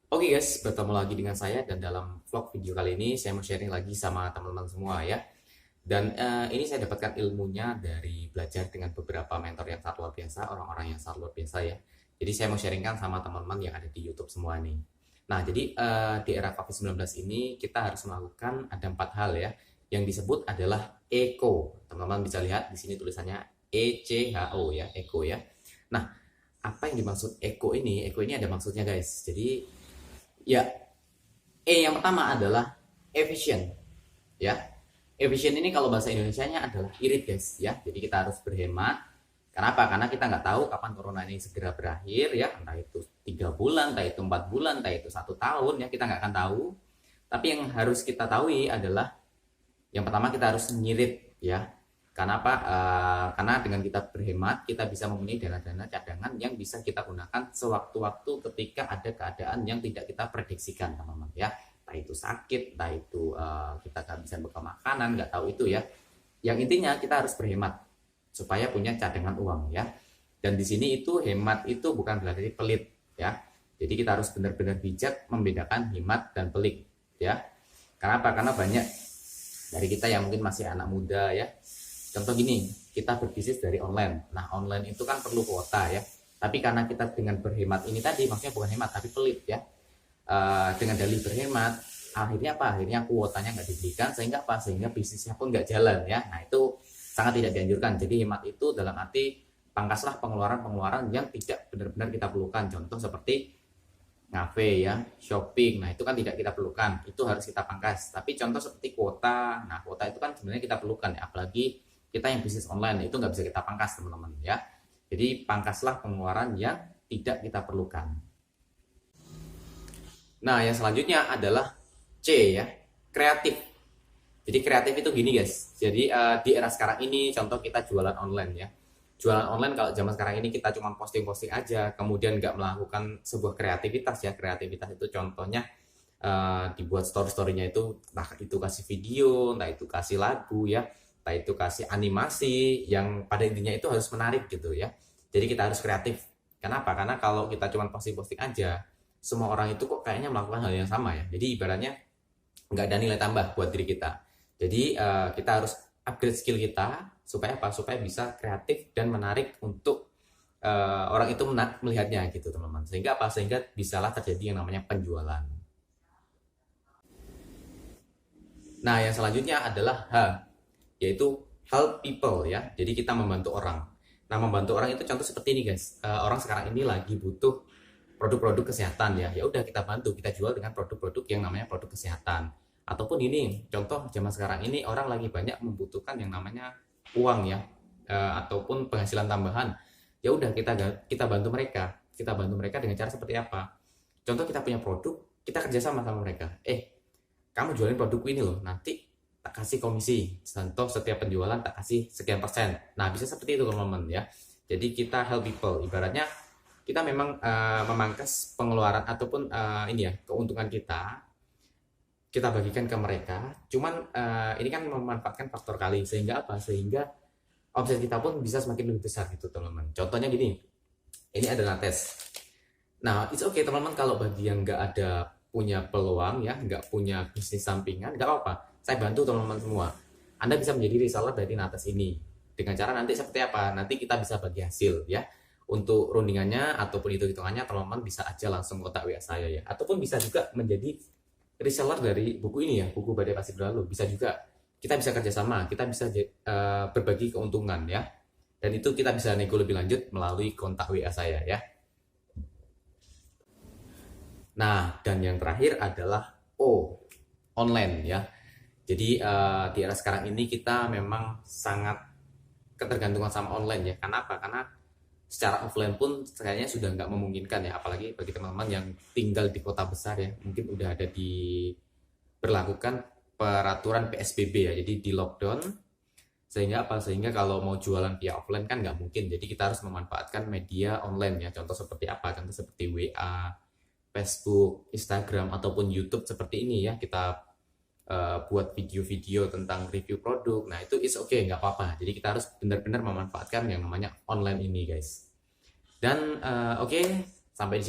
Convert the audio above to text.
Oke guys, bertemu lagi dengan saya dan dalam vlog video kali ini saya mau sharing lagi sama teman-teman semua ya. Dan ini saya dapatkan ilmunya dari belajar dengan beberapa mentor yang sangat luar biasa, orang-orang yang sangat luar biasa ya. Jadi saya mau sharingkan sama teman-teman yang ada di YouTube semua nih. Nah, jadi di era COVID-19 ini kita harus melakukan ada 4 hal ya. Yang disebut adalah ECO. Teman-teman bisa lihat di sini tulisannya ECHO ya, ECO ya. Nah, apa yang dimaksud ECO ini? ECO ini ada maksudnya guys. Jadi ya, yang pertama adalah efisien ya. Efisien ini kalau bahasa Indonesianya adalah irit guys ya. Jadi kita harus berhemat. Kenapa? Karena kita nggak tahu kapan corona ini segera berakhir ya. Entah itu 3 bulan, entah itu 4 bulan, entah itu 1 tahun ya. Kita nggak akan tahu. Tapi yang harus kita tahu adalah yang pertama kita harus nyirit ya. Kenapa? Karena dengan kita berhemat, kita bisa mempunyai dana-dana cadangan yang bisa kita gunakan sewaktu-waktu ketika ada keadaan yang tidak kita prediksikan, teman-teman ya. Entah itu sakit, entah itu kita nggak bisa bekal makanan, nggak tahu itu ya. Yang intinya kita harus berhemat supaya punya cadangan uang ya. Dan di sini itu hemat itu bukan berarti pelit ya. Jadi kita harus benar-benar bijak membedakan hemat dan pelit ya. Kenapa? Karena banyak dari kita yang mungkin masih anak muda ya. Contoh gini, kita berbisnis dari online. Nah, online itu kan perlu kuota ya. Tapi karena kita dengan berhemat ini tadi, maksudnya bukan hemat tapi pelit ya. Dengan dalih berhemat, akhirnya apa? Akhirnya kuotanya nggak diberikan, sehingga apa? Sehingga bisnisnya pun nggak jalan ya. Nah, itu sangat tidak dianjurkan. Jadi hemat itu dalam arti pangkaslah pengeluaran-pengeluaran yang tidak benar-benar kita perlukan. Contoh seperti ngafe ya, shopping. Nah, itu kan tidak kita perlukan. Itu harus kita pangkas. Tapi contoh seperti kuota. Nah, kuota itu kan sebenarnya kita perlukan ya. Apalagi kita yang bisnis online itu nggak bisa kita pangkas teman-teman ya. Jadi pangkaslah pengeluaran yang tidak kita perlukan. Nah, yang selanjutnya adalah C ya, kreatif. Jadi kreatif itu gini guys. Jadi di era sekarang ini contoh kita jualan online ya. Jualan online kalau zaman sekarang ini kita cuma posting-posting aja, kemudian nggak melakukan sebuah kreativitas ya. Kreativitas itu contohnya dibuat story-storynya itu, entah itu kasih video, entah itu kasih lagu ya, entah itu kasih animasi yang pada intinya itu harus menarik gitu ya. Jadi kita harus kreatif. Kenapa? Karena kalau kita cuma posting-posting aja, semua orang itu kok kayaknya melakukan hal yang sama ya. Jadi ibaratnya nggak ada nilai tambah buat diri kita. Jadi kita harus upgrade skill kita supaya apa? Supaya bisa kreatif dan menarik untuk orang itu melihatnya gitu teman-teman. Sehingga apa? Sehingga bisalah terjadi yang namanya penjualan. Nah, yang selanjutnya adalah H, yaitu help people ya. Jadi kita membantu orang. Nah, membantu orang itu contoh seperti ini guys. Orang sekarang ini lagi butuh produk-produk kesehatan ya. Ya udah kita bantu, kita jual dengan produk-produk yang namanya produk kesehatan. Ataupun ini contoh zaman sekarang ini orang lagi banyak membutuhkan yang namanya uang ya, ataupun penghasilan tambahan. Ya udah kita bantu mereka. Kita bantu mereka dengan cara seperti apa? Contoh kita punya produk, kita kerjasama sama mereka. Kamu jualin produkku ini loh, nanti tak kasih komisi. Contoh setiap penjualan tak kasih sekian persen. Nah, bisa seperti itu teman-teman ya. Jadi kita help people. Ibaratnya kita memang memangkas pengeluaran ataupun ini ya keuntungan kita bagikan ke mereka. Cuman ini kan memanfaatkan faktor kali sehingga apa? Sehingga omset kita pun bisa semakin lebih besar gitu teman-teman. Contohnya gini, ini adalah tes. Nah, it's okay teman-teman kalau bagi yang nggak ada punya peluang ya, nggak punya bisnis sampingan, nggak apa-apa. Saya bantu teman-teman semua. Anda bisa menjadi reseller dari Natas ini. Dengan cara nanti seperti apa? Nanti kita bisa bagi hasil ya. Untuk rundingannya ataupun hitung-hitungannya teman-teman bisa aja langsung kontak WA saya ya. Ataupun bisa juga menjadi reseller dari buku ini ya, buku Badai Pasti Berlalu. Bisa juga. Kita bisa kerjasama, kita bisa berbagi keuntungan ya. Dan itu kita bisa nego lebih lanjut melalui kontak WA saya ya. Nah, dan yang terakhir adalah O, online ya. Jadi di era sekarang ini kita memang sangat ketergantungan sama online ya. Kenapa? Karena secara offline pun kayaknya sudah nggak memungkinkan ya. Apalagi bagi teman-teman yang tinggal di kota besar ya. Mungkin udah ada diberlakukan peraturan PSBB ya. Jadi di lockdown. Sehingga apa? Sehingga kalau mau jualan via offline kan nggak mungkin. Jadi kita harus memanfaatkan media online ya. Contoh seperti apa? Contoh seperti WA, Facebook, Instagram, ataupun YouTube seperti ini ya. Kita buat video-video tentang review produk. Nah, itu is okay, nggak apa-apa. Jadi kita harus benar-benar memanfaatkan yang namanya online ini, guys. Dan oke, sampai di sini.